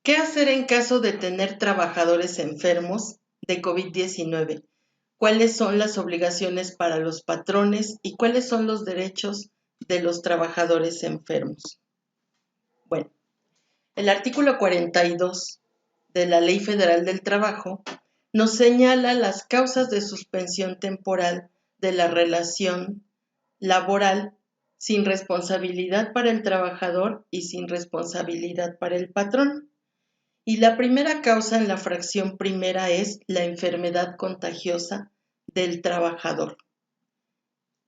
¿Qué hacer en caso de tener trabajadores enfermos de COVID-19? ¿Cuáles son las obligaciones para los patrones y cuáles son los derechos de los trabajadores enfermos? Bueno, el artículo 42 de la Ley Federal del Trabajo nos señala las causas de suspensión temporal de la relación laboral sin responsabilidad para el trabajador y sin responsabilidad para el patrón. Y la primera causa en la fracción primera es la enfermedad contagiosa del trabajador.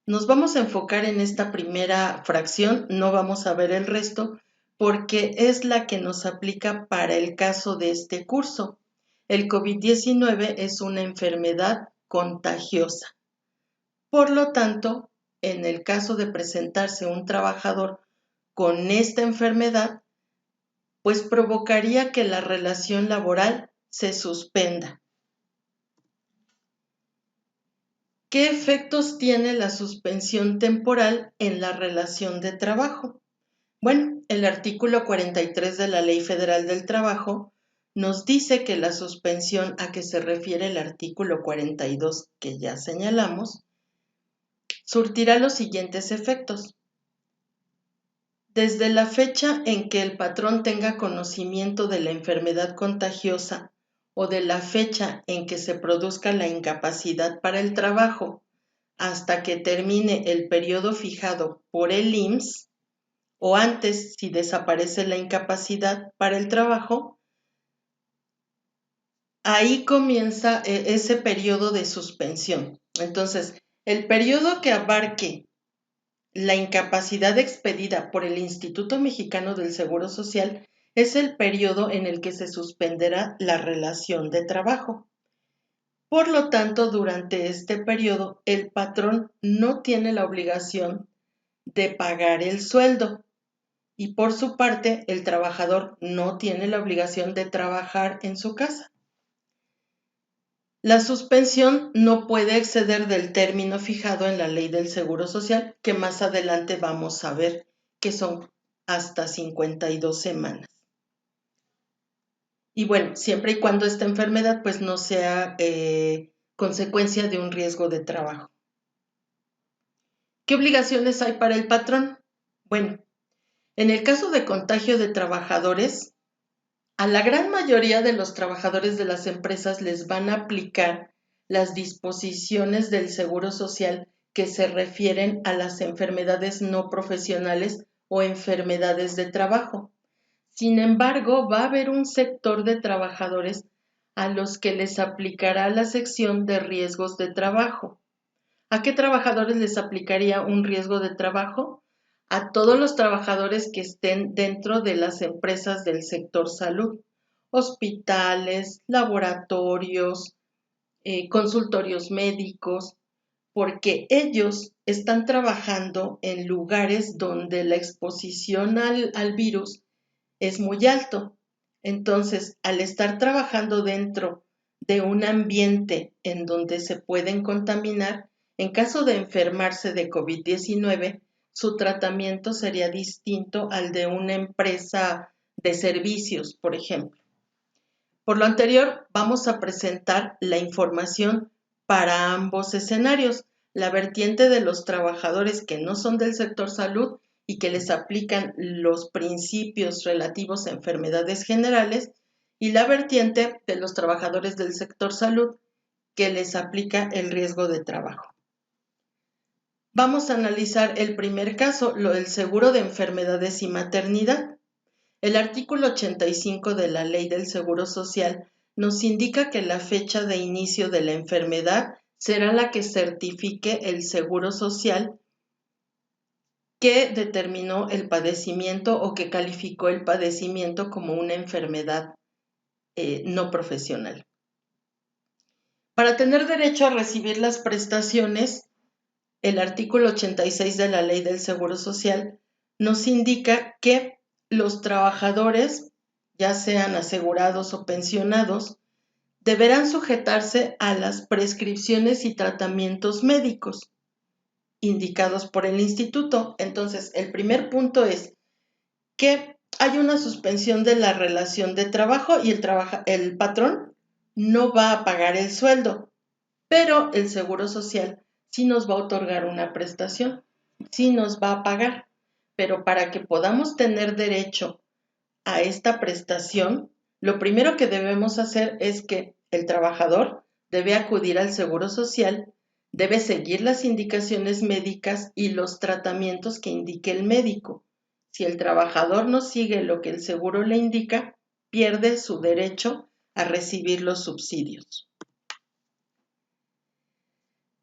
Nos vamos a enfocar en esta primera fracción, no vamos a ver el resto, porque es la que nos aplica para el caso de este curso. El COVID-19 es una enfermedad contagiosa. Por lo tanto, en el caso de presentarse un trabajador con esta enfermedad, pues provocaría que la relación laboral se suspenda. ¿Qué efectos tiene la suspensión temporal en la relación de trabajo? Bueno, el artículo 43 de la Ley Federal del Trabajo nos dice que la suspensión a que se refiere el artículo 42 que ya señalamos, surtirá los siguientes efectos. Desde la fecha en que el patrón tenga conocimiento de la enfermedad contagiosa o de la fecha en que se produzca la incapacidad para el trabajo hasta que termine el periodo fijado por el IMSS o antes si desaparece la incapacidad para el trabajo, ahí comienza ese periodo de suspensión. Entonces, el periodo que abarque la incapacidad expedida por el Instituto Mexicano del Seguro Social es el periodo en el que se suspenderá la relación de trabajo. Por lo tanto, durante este periodo, el patrón no tiene la obligación de pagar el sueldo y por su parte, el trabajador no tiene la obligación de trabajar en su casa. La suspensión no puede exceder del término fijado en la Ley del Seguro Social, que más adelante vamos a ver que son hasta 52 semanas. Y bueno, siempre y cuando esta enfermedad pues no sea consecuencia de un riesgo de trabajo. ¿Qué obligaciones hay para el patrón? Bueno, en el caso de contagio de trabajadores, a la gran mayoría de los trabajadores de las empresas les van a aplicar las disposiciones del Seguro Social que se refieren a las enfermedades no profesionales o enfermedades de trabajo. Sin embargo, va a haber un sector de trabajadores a los que les aplicará la sección de riesgos de trabajo. ¿A qué trabajadores les aplicaría un riesgo de trabajo? A todos los trabajadores que estén dentro de las empresas del sector salud, hospitales, laboratorios, consultorios médicos, porque ellos están trabajando en lugares donde la exposición al virus es muy alto. Entonces, al estar trabajando dentro de un ambiente en donde se pueden contaminar, en caso de enfermarse de COVID-19, su tratamiento sería distinto al de una empresa de servicios, por ejemplo. Por lo anterior, vamos a presentar la información para ambos escenarios, la vertiente de los trabajadores que no son del sector salud y que les aplican los principios relativos a enfermedades generales, y la vertiente de los trabajadores del sector salud que les aplica el riesgo de trabajo. Vamos a analizar el primer caso, lo del seguro de enfermedades y maternidad. El artículo 85 de la Ley del Seguro Social nos indica que la fecha de inicio de la enfermedad será la que certifique el Seguro Social que determinó el padecimiento o que calificó el padecimiento como una enfermedad no profesional. Para tener derecho a recibir las prestaciones, el artículo 86 de la Ley del Seguro Social nos indica que los trabajadores, ya sean asegurados o pensionados, deberán sujetarse a las prescripciones y tratamientos médicos indicados por el instituto. Entonces, el primer punto es que hay una suspensión de la relación de trabajo y el patrón no va a pagar el sueldo, pero el Seguro Social sí nos va a otorgar una prestación, sí nos va a pagar, pero para que podamos tener derecho a esta prestación, lo primero que debemos hacer es que el trabajador debe acudir al Seguro Social, debe seguir las indicaciones médicas y los tratamientos que indique el médico. Si el trabajador no sigue lo que el seguro le indica, pierde su derecho a recibir los subsidios.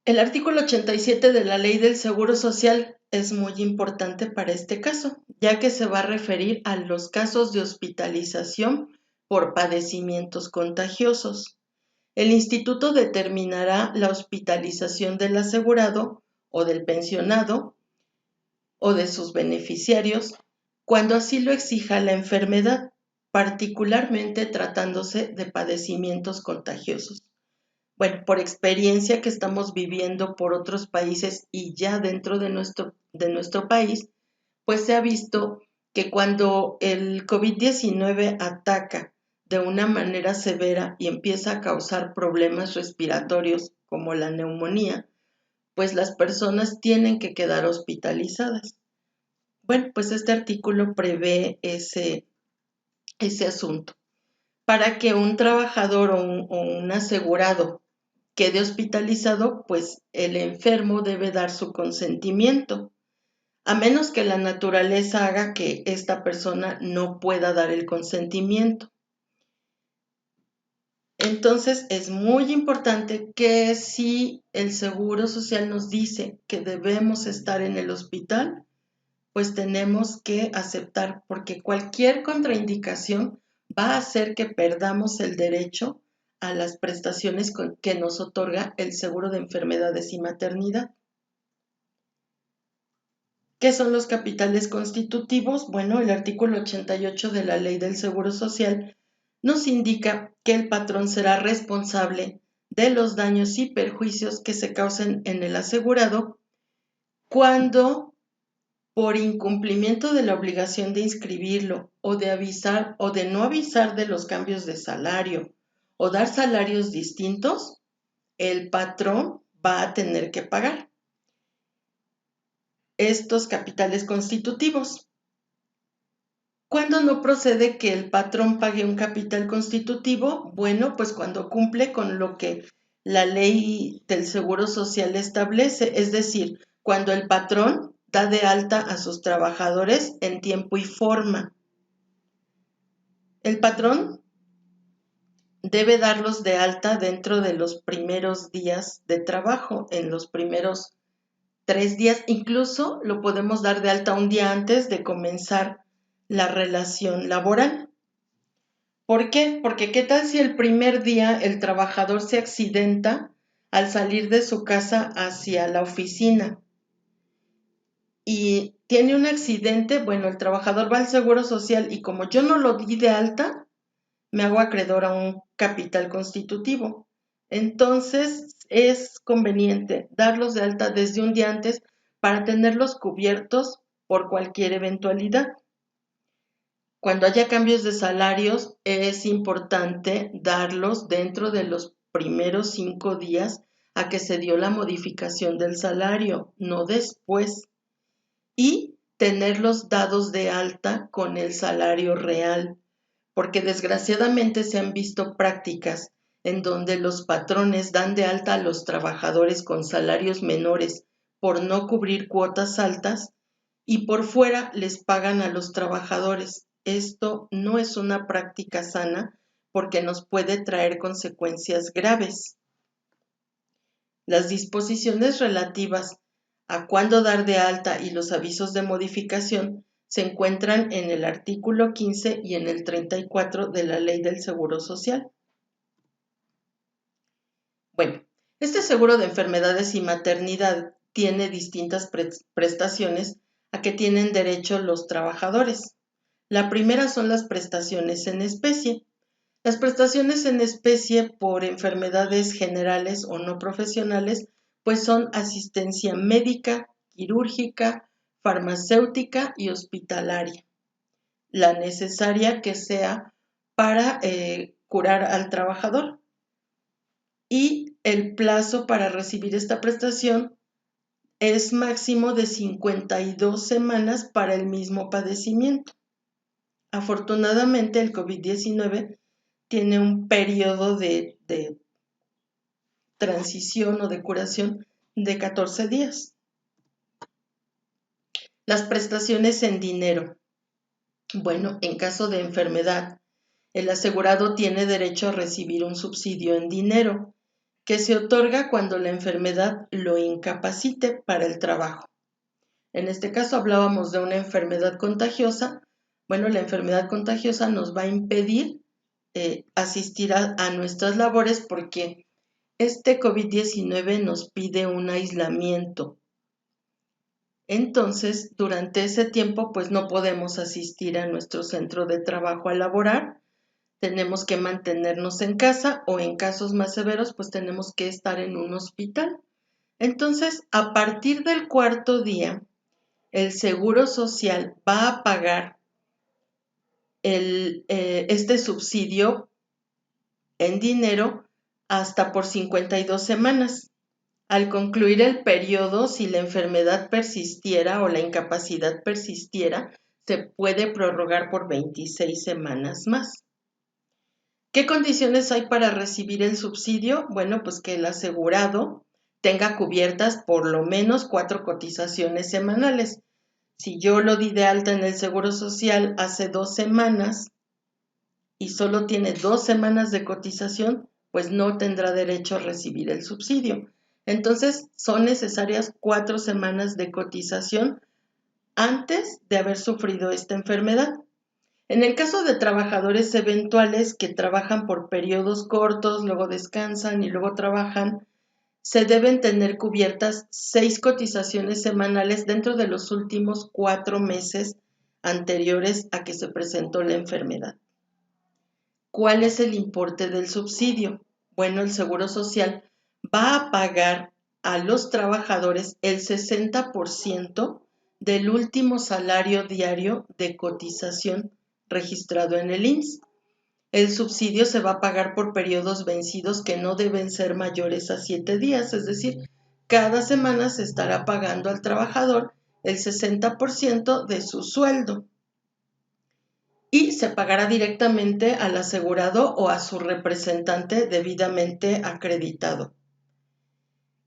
El artículo 87 de la Ley del Seguro Social es muy importante para este caso, ya que se va a referir a los casos de hospitalización por padecimientos contagiosos. El instituto determinará la hospitalización del asegurado o del pensionado o de sus beneficiarios cuando así lo exija la enfermedad, particularmente tratándose de padecimientos contagiosos. Bueno, por experiencia que estamos viviendo por otros países y ya dentro de nuestro país, pues se ha visto que cuando el COVID-19 ataca de una manera severa y empieza a causar problemas respiratorios como la neumonía, pues las personas tienen que quedar hospitalizadas. Bueno, pues este artículo prevé ese asunto. Para que un trabajador o un asegurado quede hospitalizado, pues el enfermo debe dar su consentimiento, a menos que la naturaleza haga que esta persona no pueda dar el consentimiento. Entonces es muy importante que si el Seguro Social nos dice que debemos estar en el hospital, pues tenemos que aceptar, porque cualquier contraindicación va a hacer que perdamos el derecho a las prestaciones que nos otorga el seguro de enfermedades y maternidad. ¿Qué son los capitales constitutivos? Bueno, el artículo 88 de la Ley del Seguro Social nos indica que el patrón será responsable de los daños y perjuicios que se causen en el asegurado cuando, por incumplimiento de la obligación de inscribirlo o de avisar o de no avisar de los cambios de salario o dar salarios distintos, el patrón va a tener que pagar estos capitales constitutivos. ¿Cuándo no procede que el patrón pague un capital constitutivo? Bueno, pues cuando cumple con lo que la ley del Seguro Social establece, es decir, cuando el patrón da de alta a sus trabajadores en tiempo y forma. El patrón debe darlos de alta dentro de los primeros días de trabajo, en los primeros 3 días, incluso lo podemos dar de alta un día antes de comenzar la relación laboral. ¿Por qué? Porque ¿qué tal si el primer día el trabajador se accidenta al salir de su casa hacia la oficina y tiene un accidente? Bueno, el trabajador va al Seguro Social y como yo no lo di de alta, me hago acreedor a un capital constitutivo. Entonces es conveniente darlos de alta desde un día antes para tenerlos cubiertos por cualquier eventualidad. Cuando haya cambios de salarios, es importante darlos dentro de los primeros 5 días a que se dio la modificación del salario, no después. Y tenerlos dados de alta con el salario real, porque desgraciadamente se han visto prácticas en donde los patrones dan de alta a los trabajadores con salarios menores por no cubrir cuotas altas y por fuera les pagan a los trabajadores. Esto no es una práctica sana porque nos puede traer consecuencias graves. Las disposiciones relativas a cuándo dar de alta y los avisos de modificación se encuentran en el artículo 15 y en el 34 de la Ley del Seguro Social. Bueno, este seguro de enfermedades y maternidad tiene distintas prestaciones a que tienen derecho los trabajadores. La primera son las prestaciones en especie. Las prestaciones en especie por enfermedades generales o no profesionales, pues son asistencia médica, quirúrgica, farmacéutica y hospitalaria. la necesaria que sea para curar al trabajador. Y el plazo para recibir esta prestación es máximo de 52 semanas para el mismo padecimiento. Afortunadamente, el COVID-19 tiene un periodo de transición o de curación de 14 días. Las prestaciones en dinero. Bueno, en caso de enfermedad, el asegurado tiene derecho a recibir un subsidio en dinero que se otorga cuando la enfermedad lo incapacite para el trabajo. En este caso hablábamos de una enfermedad contagiosa. Bueno, la enfermedad contagiosa nos va a impedir asistir a nuestras labores porque este COVID-19 nos pide un aislamiento. Entonces, durante ese tiempo, pues no podemos asistir a nuestro centro de trabajo a laborar. Tenemos que mantenernos en casa o en casos más severos, pues tenemos que estar en un hospital. Entonces, a partir del cuarto día, el Seguro Social va a pagar este subsidio en dinero hasta por 52 semanas. Al concluir el periodo, si la enfermedad persistiera o la incapacidad persistiera, se puede prorrogar por 26 semanas más. ¿Qué condiciones hay para recibir el subsidio? Bueno, pues que el asegurado tenga cubiertas por lo menos 4 cotizaciones semanales. Si yo lo di de alta en el Seguro Social hace 2 semanas y solo tiene 2 semanas de cotización, pues no tendrá derecho a recibir el subsidio. Entonces, son necesarias 4 semanas de cotización antes de haber sufrido esta enfermedad. En el caso de trabajadores eventuales que trabajan por periodos cortos, luego descansan y luego trabajan, se deben tener cubiertas 6 cotizaciones semanales dentro de los últimos 4 meses anteriores a que se presentó la enfermedad. ¿Cuál es el importe del subsidio? Bueno, el Seguro Social va a pagar a los trabajadores el 60% del último salario diario de cotización registrado en el IMSS. El subsidio se va a pagar por periodos vencidos que no deben ser mayores a 7 días, es decir, cada semana se estará pagando al trabajador el 60% de su sueldo y se pagará directamente al asegurado o a su representante debidamente acreditado.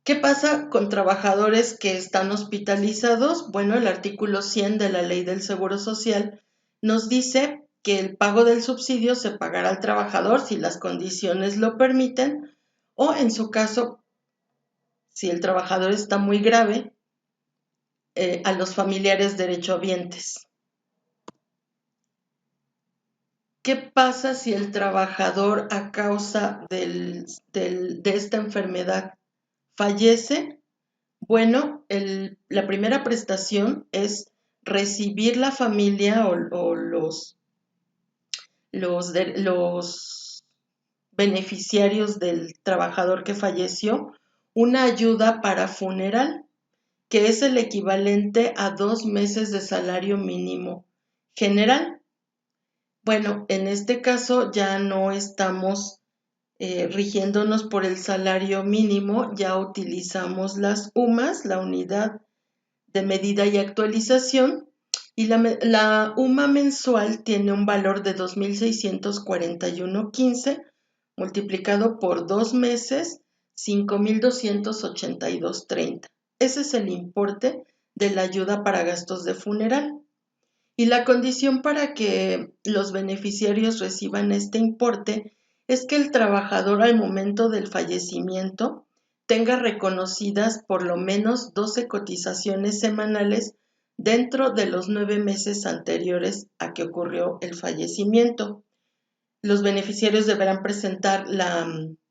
¿Qué pasa con trabajadores que están hospitalizados? Bueno, el artículo 100 de la Ley del Seguro Social nos dice que el pago del subsidio se pagará al trabajador si las condiciones lo permiten o en su caso, si el trabajador está muy grave, a los familiares derechohabientes. ¿Qué pasa si el trabajador a causa de esta enfermedad fallece? Bueno, la primera prestación es recibir la familia o los beneficiarios del trabajador que falleció una ayuda para funeral, que es el equivalente a 2 meses de salario mínimo general. Bueno, en este caso ya no estamos rigiéndonos por el salario mínimo, ya utilizamos las UMAS, la unidad de medida y actualización, y la UMA mensual tiene un valor de 2.641.15 multiplicado por 2 meses, 5.282.30. Ese es el importe de la ayuda para gastos de funeral. Y la condición para que los beneficiarios reciban este importe es que el trabajador al momento del fallecimiento tenga reconocidas por lo menos 12 cotizaciones semanales dentro de los 9 meses anteriores a que ocurrió el fallecimiento. Los beneficiarios deberán presentar la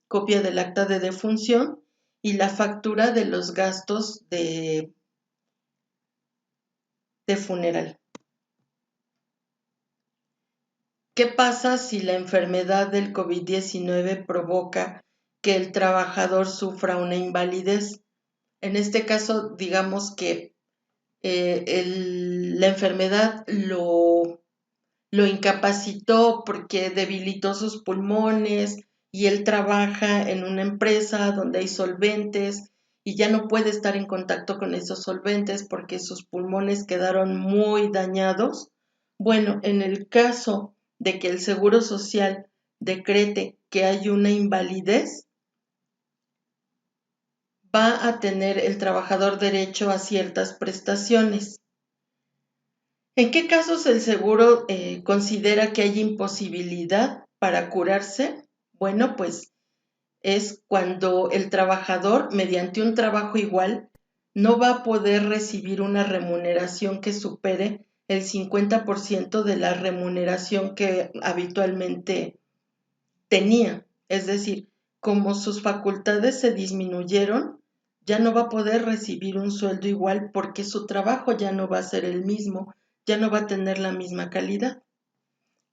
copia del acta de defunción y la factura de los gastos de funeral. ¿Qué pasa si la enfermedad del COVID-19 provoca que el trabajador sufra una invalidez? En este caso, digamos que la enfermedad lo lo incapacitó porque debilitó sus pulmones y él trabaja en una empresa donde hay solventes y ya no puede estar en contacto con esos solventes porque sus pulmones quedaron muy dañados. Bueno, en el caso de que el Seguro Social decrete que hay una invalidez, va a tener el trabajador derecho a ciertas prestaciones. ¿En qué casos el seguro considera que hay imposibilidad para curarse? Bueno, pues es cuando el trabajador, mediante un trabajo igual, no va a poder recibir una remuneración que supere el 50% de la remuneración que habitualmente tenía. Es decir, como sus facultades se disminuyeron, ya no va a poder recibir un sueldo igual porque su trabajo ya no va a ser el mismo, ya no va a tener la misma calidad.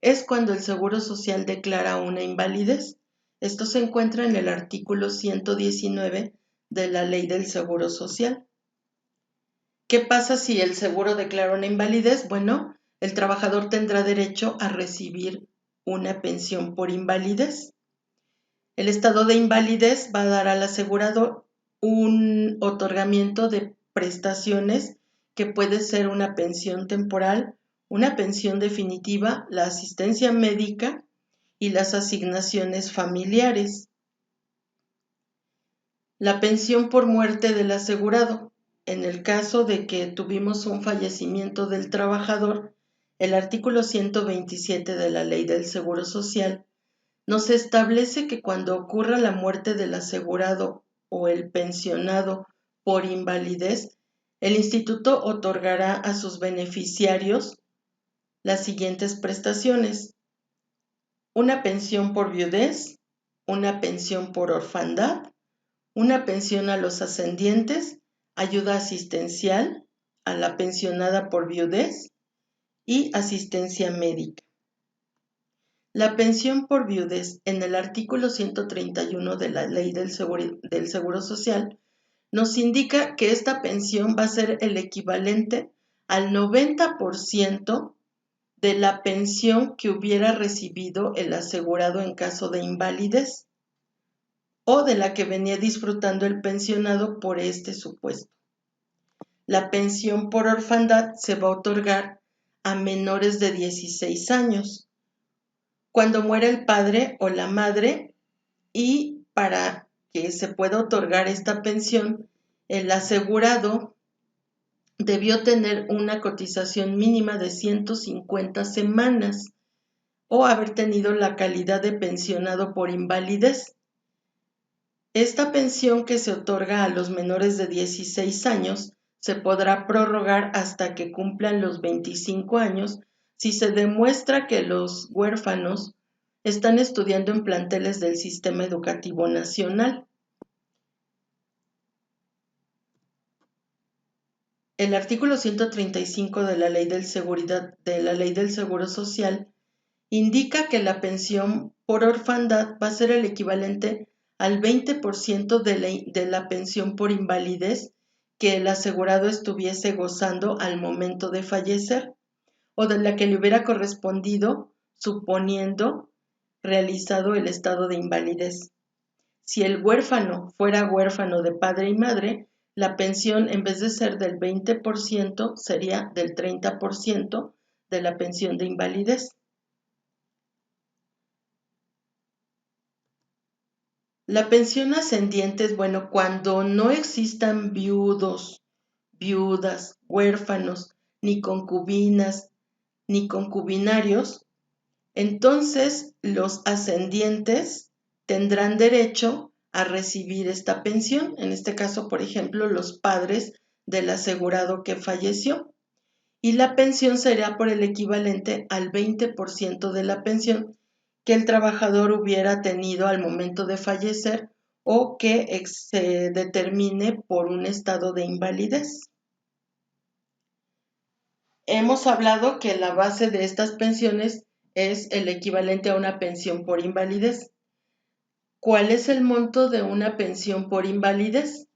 Es cuando el Seguro Social declara una invalidez. Esto se encuentra en el artículo 119 de la Ley del Seguro Social. ¿Qué pasa si el seguro declara una invalidez? Bueno, el trabajador tendrá derecho a recibir una pensión por invalidez. El estado de invalidez va a dar al asegurado un otorgamiento de prestaciones que puede ser una pensión temporal, una pensión definitiva, la asistencia médica y las asignaciones familiares. La pensión por muerte del asegurado. En el caso de que tuvimos un fallecimiento del trabajador, el artículo 127 de la Ley del Seguro Social nos establece que cuando ocurra la muerte del asegurado o el pensionado por invalidez, el instituto otorgará a sus beneficiarios las siguientes prestaciones: una pensión por viudez, una pensión por orfandad, una pensión a los ascendientes, ayuda asistencial a la pensionada por viudez y asistencia médica. La pensión por viudez en el artículo 131 de la Ley del Seguro Social nos indica que esta pensión va a ser el equivalente al 90% de la pensión que hubiera recibido el asegurado en caso de invalidez o de la que venía disfrutando el pensionado por este supuesto. La pensión por orfandad se va a otorgar a menores de 16 años cuando muere el padre o la madre, y para que se pueda otorgar esta pensión, el asegurado debió tener una cotización mínima de 150 semanas o haber tenido la calidad de pensionado por invalidez. Esta pensión que se otorga a los menores de 16 años se podrá prorrogar hasta que cumplan los 25 años si se demuestra que los huérfanos están estudiando en planteles del Sistema Educativo Nacional. El artículo 135 de la Ley del Seguro Social indica que la pensión por orfandad va a ser el equivalente al 20% de la pensión por invalidez que el asegurado estuviese gozando al momento de fallecer o de la que le hubiera correspondido suponiendo realizado el estado de invalidez. Si el huérfano fuera huérfano de padre y madre, la pensión en vez de ser del 20% sería del 30% de la pensión de invalidez. La pensión ascendiente es, bueno, cuando no existan viudos, viudas, huérfanos, ni concubinas, ni concubinarios, entonces los ascendientes tendrán derecho a recibir esta pensión, en este caso, por ejemplo, los padres del asegurado que falleció, y la pensión será por el equivalente al 20% de la pensión que el trabajador hubiera tenido al momento de fallecer o que se determine por un estado de invalidez. Hemos hablado que la base de estas pensiones es el equivalente a una pensión por invalidez. ¿Cuál es el monto de una pensión por invalidez?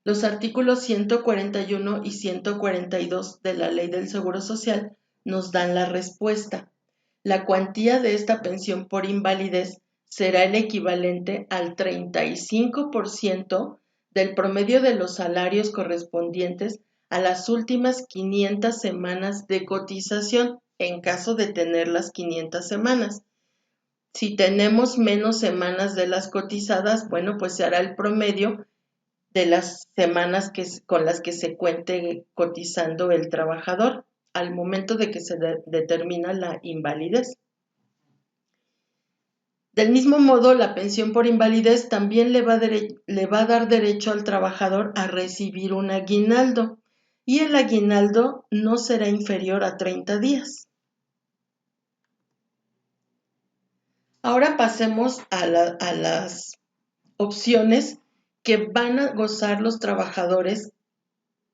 Los artículos 141 y 142 de la Ley del Seguro Social nos dan la respuesta. la cuantía de esta pensión por invalidez será el equivalente al 35% del promedio de los salarios correspondientes a las últimas 500 semanas de cotización, en caso de tener las 500 semanas. Si tenemos menos semanas de las cotizadas, bueno, pues se hará el promedio de las semanas con las que se cuente cotizando el trabajador al momento de que se determina la invalidez. Del mismo modo, la pensión por invalidez también le va a dar derecho al trabajador a recibir un aguinaldo, y el aguinaldo no será inferior a 30 días. Ahora pasemos a las opciones que van a gozar los trabajadores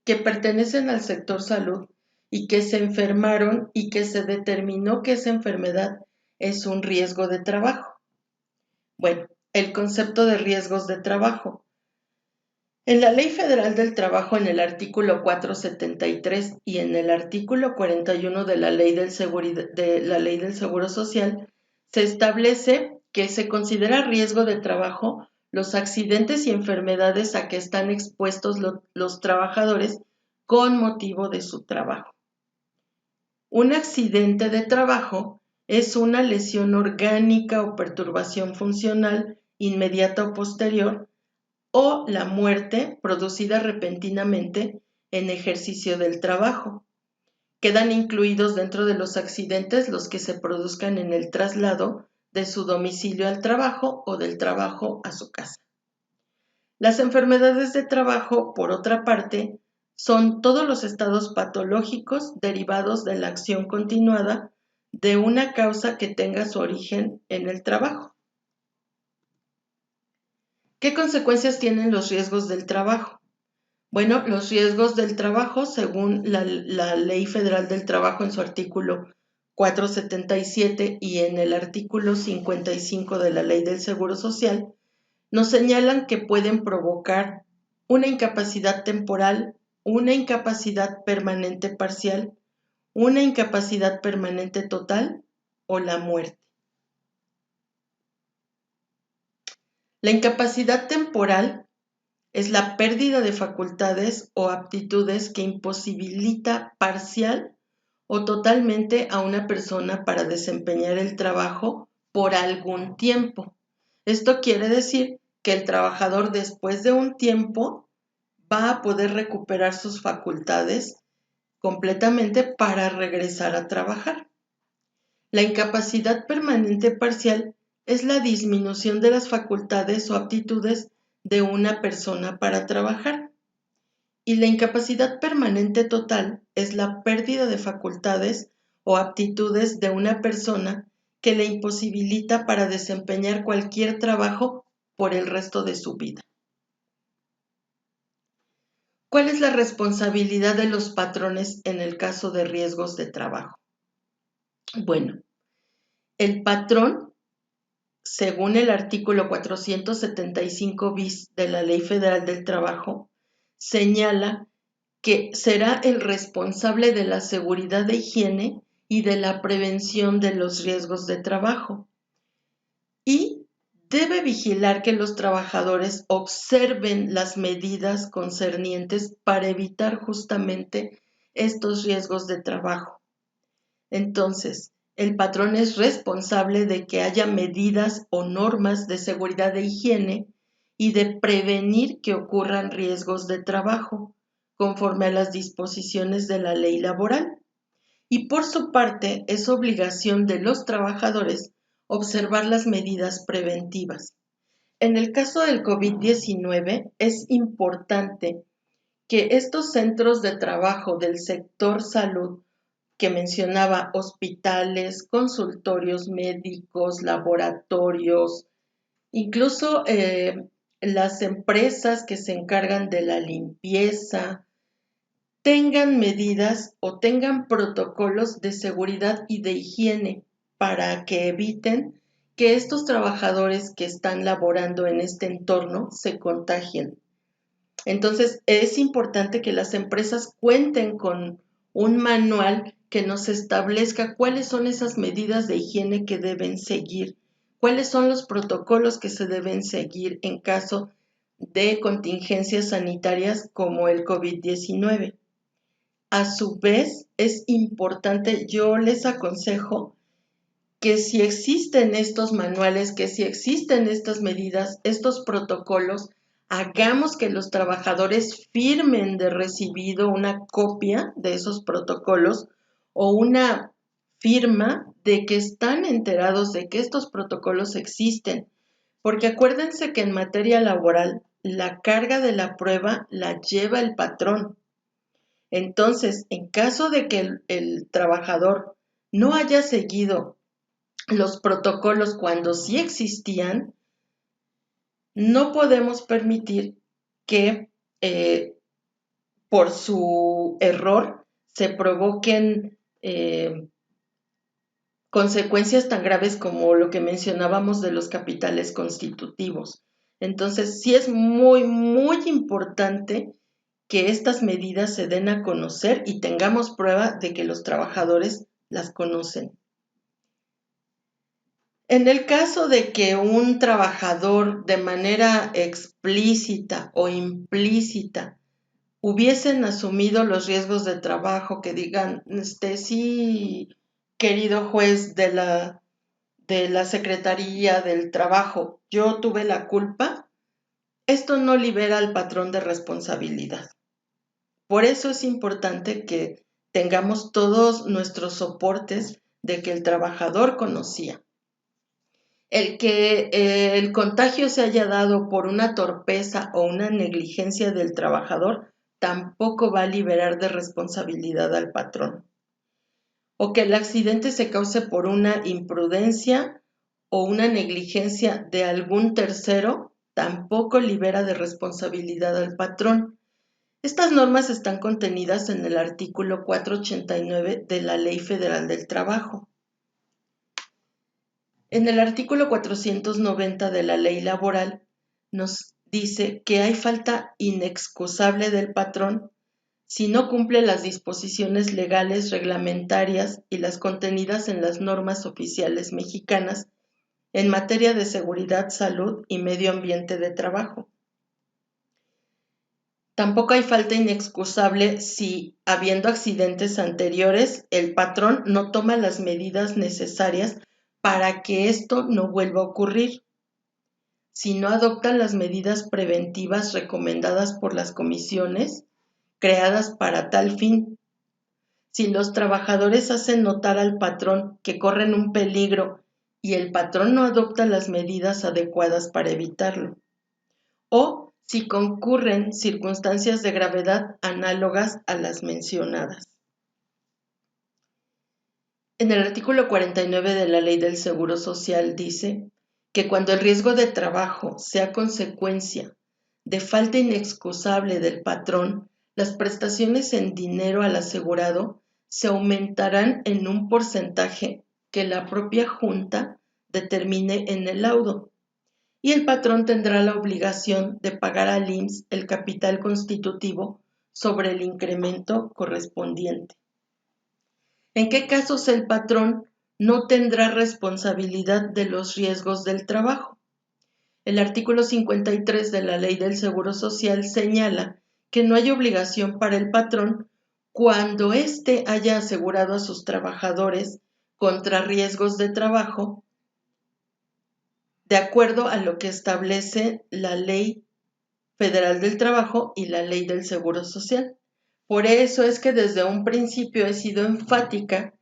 que pertenecen al sector salud y que se enfermaron y que se determinó que esa enfermedad es un riesgo de trabajo. Bueno, el concepto de riesgos de trabajo. En la Ley Federal del Trabajo, en el artículo 473 y en el artículo 41 de la Ley del Seguro Social, se establece que se considera riesgo de trabajo los accidentes y enfermedades a que están expuestos los trabajadores con motivo de su trabajo. Un accidente de trabajo es una lesión orgánica o perturbación funcional inmediata o posterior, o la muerte producida repentinamente en ejercicio del trabajo. Quedan incluidos dentro de los accidentes los que se produzcan en el traslado de su domicilio al trabajo o del trabajo a su casa. Las enfermedades de trabajo, por otra parte, son todos los estados patológicos derivados de la acción continuada de una causa que tenga su origen en el trabajo. ¿Qué consecuencias tienen los riesgos del trabajo? Bueno, los riesgos del trabajo, según la Ley Federal del Trabajo en su artículo 477 y en el artículo 55 de la Ley del Seguro Social, nos señalan que pueden provocar una incapacidad temporal, una incapacidad permanente parcial, una incapacidad permanente total o la muerte. La incapacidad temporal es la pérdida de facultades o aptitudes que imposibilita parcial o totalmente a una persona para desempeñar el trabajo por algún tiempo. Esto quiere decir que el trabajador después de un tiempo va a poder recuperar sus facultades completamente para regresar a trabajar. La incapacidad permanente parcial es la disminución de las facultades o aptitudes de una persona para trabajar. Y la incapacidad permanente total es la pérdida de facultades o aptitudes de una persona que le imposibilita para desempeñar cualquier trabajo por el resto de su vida. ¿Cuál es la responsabilidad de los patrones en el caso de riesgos de trabajo? Bueno, el patrón, según el artículo 475 bis de la Ley Federal del Trabajo, señala que será el responsable de la seguridad de higiene y de la prevención de los riesgos de trabajo. Y debe vigilar que los trabajadores observen las medidas concernientes para evitar justamente estos riesgos de trabajo. Entonces, el patrón es responsable de que haya medidas o normas de seguridad de higiene y de prevenir que ocurran riesgos de trabajo, conforme a las disposiciones de la ley laboral. Y por su parte, es obligación de los trabajadores observar las medidas preventivas. En el caso del COVID-19, es importante que estos centros de trabajo del sector salud que mencionaba, hospitales, consultorios médicos, laboratorios, incluso las empresas que se encargan de la limpieza, tengan medidas o tengan protocolos de seguridad y de higiene para que eviten que estos trabajadores que están laborando en este entorno se contagien. Entonces, es importante que las empresas cuenten con un manual que nos establezca cuáles son esas medidas de higiene que deben seguir, cuáles son los protocolos que se deben seguir en caso de contingencias sanitarias como el COVID-19. A su vez, es importante, yo les aconsejo que si existen estos manuales, que si existen estas medidas, estos protocolos, hagamos que los trabajadores firmen de recibido una copia de esos protocolos o una firma de que están enterados de que estos protocolos existen. Porque acuérdense que en materia laboral, la carga de la prueba la lleva el patrón. Entonces, en caso de que el trabajador no haya seguido los protocolos cuando sí existían, no podemos permitir que por su error se provoquen consecuencias tan graves como lo que mencionábamos de los capitales constitutivos. Entonces, sí es muy, muy importante que estas medidas se den a conocer y tengamos prueba de que los trabajadores las conocen. En el caso de que un trabajador de manera explícita o implícita hubiesen asumido los riesgos de trabajo, que digan, sí, querido juez de la Secretaría del Trabajo, yo tuve la culpa, esto no libera al patrón de responsabilidad. Por eso es importante que tengamos todos nuestros soportes de que el trabajador conocía. El que el contagio se haya dado por una torpeza o una negligencia del trabajador tampoco va a liberar de responsabilidad al patrón. O que el accidente se cause por una imprudencia o una negligencia de algún tercero tampoco libera de responsabilidad al patrón. Estas normas están contenidas en el artículo 489 de la Ley Federal del Trabajo. En el artículo 490 de la Ley Laboral nos dice que hay falta inexcusable del patrón si no cumple las disposiciones legales reglamentarias y las contenidas en las normas oficiales mexicanas en materia de seguridad, salud y medio ambiente de trabajo. Tampoco hay falta inexcusable si, habiendo accidentes anteriores, el patrón no toma las medidas necesarias para que esto no vuelva a ocurrir, si no adopta las medidas preventivas recomendadas por las comisiones creadas para tal fin, si los trabajadores hacen notar al patrón que corren un peligro y el patrón no adopta las medidas adecuadas para evitarlo, o si concurren circunstancias de gravedad análogas a las mencionadas. En el artículo 49 de la Ley del Seguro Social dice que cuando el riesgo de trabajo sea consecuencia de falta inexcusable del patrón, las prestaciones en dinero al asegurado se aumentarán en un porcentaje que la propia Junta determine en el laudo, y el patrón tendrá la obligación de pagar al IMSS el capital constitutivo sobre el incremento correspondiente. ¿En qué casos el patrón no tendrá responsabilidad de los riesgos del trabajo? El artículo 53 de la Ley del Seguro Social señala que no hay obligación para el patrón cuando éste haya asegurado a sus trabajadores contra riesgos de trabajo de acuerdo a lo que establece la Ley Federal del Trabajo y la Ley del Seguro Social. Por eso es que desde un principio he sido enfática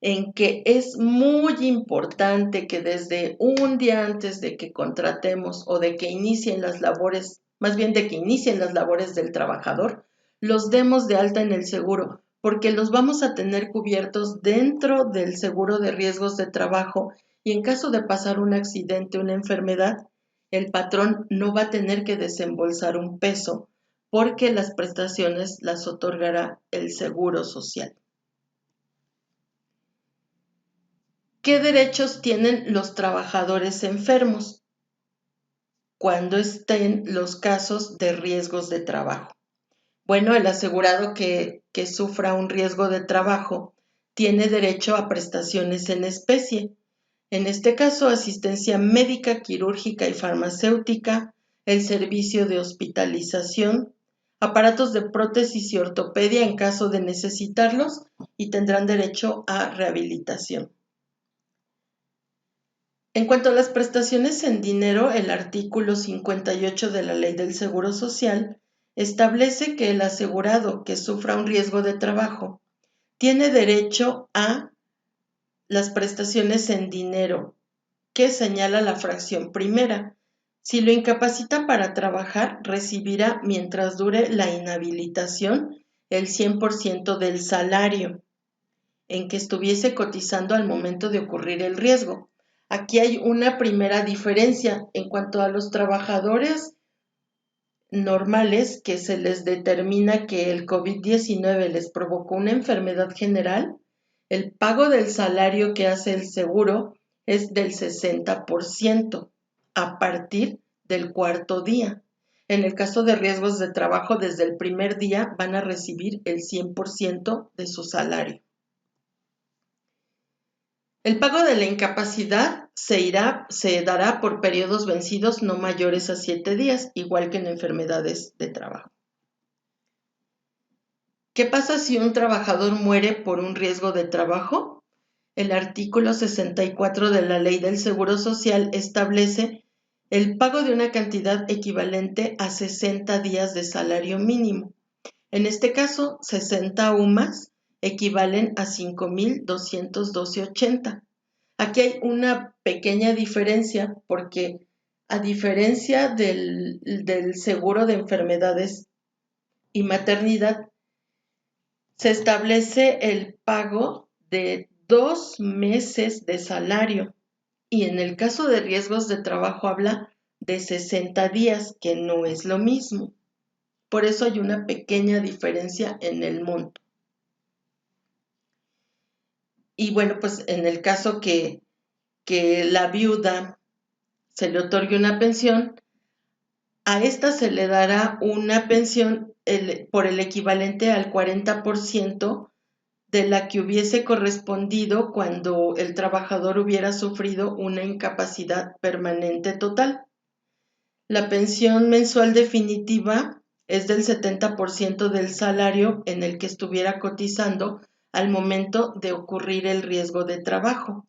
en que es muy importante que desde un día antes de que contratemos o de que inicien las labores, más bien de que inicien las labores del trabajador, los demos de alta en el seguro, porque los vamos a tener cubiertos dentro del seguro de riesgos de trabajo y en caso de pasar un accidente, una enfermedad, el patrón no va a tener que desembolsar un peso porque las prestaciones las otorgará el Seguro Social. ¿Qué derechos tienen los trabajadores enfermos cuando estén los casos de riesgos de trabajo? Bueno, el asegurado que sufra un riesgo de trabajo tiene derecho a prestaciones en especie. En este caso, asistencia médica, quirúrgica y farmacéutica, el servicio de hospitalización, aparatos de prótesis y ortopedia en caso de necesitarlos y tendrán derecho a rehabilitación. En cuanto a las prestaciones en dinero, el artículo 58 de la Ley del Seguro Social establece que el asegurado que sufra un riesgo de trabajo tiene derecho a las prestaciones en dinero que señala la fracción primera. Si lo incapacita para trabajar, recibirá mientras dure la inhabilitación el 100% del salario en que estuviese cotizando al momento de ocurrir el riesgo. Aquí hay una primera diferencia en cuanto a los trabajadores normales que se les determina que el COVID-19 les provocó una enfermedad general. El pago del salario que hace el seguro es del 60% a partir del cuarto día. En el caso de riesgos de trabajo, desde el primer día van a recibir el 100% de su salario. El pago de la incapacidad se dará por periodos vencidos no mayores a 7 días, igual que en enfermedades de trabajo. ¿Qué pasa si un trabajador muere por un riesgo de trabajo? El artículo 64 de la Ley del Seguro Social establece el pago de una cantidad equivalente a 60 días de salario mínimo. En este caso, 60 UMAS equivalen a 5,212.80. Aquí hay una pequeña diferencia porque a diferencia del seguro de enfermedades y maternidad, se establece el pago de 2 meses de salario y en el caso de riesgos de trabajo habla de 60 días, que no es lo mismo. Por eso hay una pequeña diferencia en el monto. Y bueno, pues en el caso que la viuda se le otorgue una pensión, a esta se le dará una pensión por el equivalente al 40% de la que hubiese correspondido cuando el trabajador hubiera sufrido una incapacidad permanente total. La pensión mensual definitiva es del 70% del salario en el que estuviera cotizando al momento de ocurrir el riesgo de trabajo.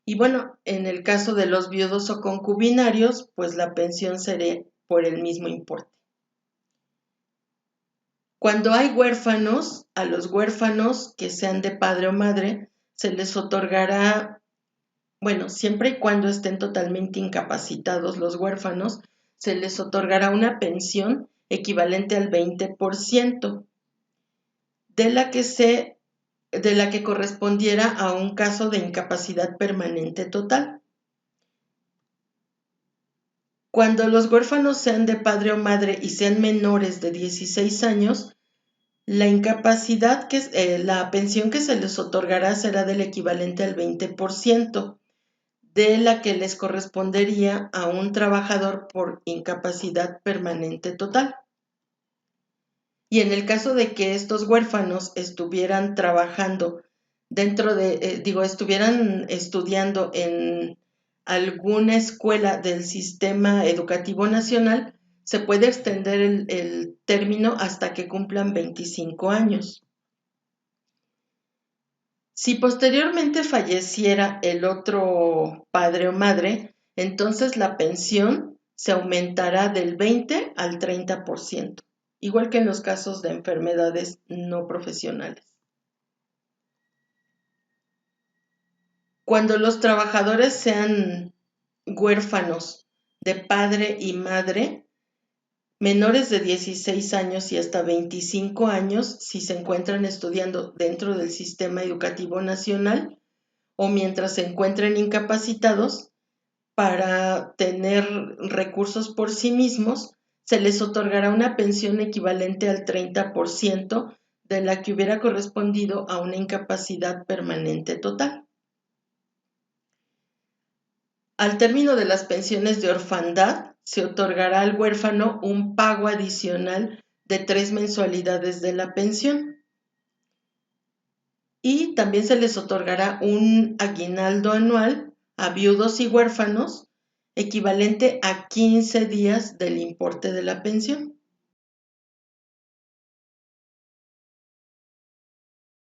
Y bueno, en el caso de los viudos o concubinarios, pues la pensión sería por el mismo importe. Cuando hay huérfanos, a los huérfanos que sean de padre o madre, se les otorgará, bueno, siempre y cuando estén totalmente incapacitados los huérfanos, se les otorgará una pensión equivalente al 20% de la que correspondiera a un caso de incapacidad permanente total. Cuando los huérfanos sean de padre o madre y sean menores de 16 años, la pensión que se les otorgará será del equivalente al 20% de la que les correspondería a un trabajador por incapacidad permanente total. Y en el caso de que estos huérfanos estuvieran trabajando estuvieran estudiando en alguna escuela del sistema educativo nacional, se puede extender el término hasta que cumplan 25 años. Si posteriormente falleciera el otro padre o madre, entonces la pensión se aumentará del 20 al 30%, igual que en los casos de enfermedades no profesionales. Cuando los trabajadores sean huérfanos de padre y madre, menores de 16 años y hasta 25 años, si se encuentran estudiando dentro del sistema educativo nacional o mientras se encuentren incapacitados para tener recursos por sí mismos, se les otorgará una pensión equivalente al 30% de la que hubiera correspondido a una incapacidad permanente total. Al término de las pensiones de orfandad, se otorgará al huérfano un pago adicional de 3 mensualidades de la pensión. y también se les otorgará un aguinaldo anual a viudos y huérfanos equivalente a 15 días del importe de la pensión.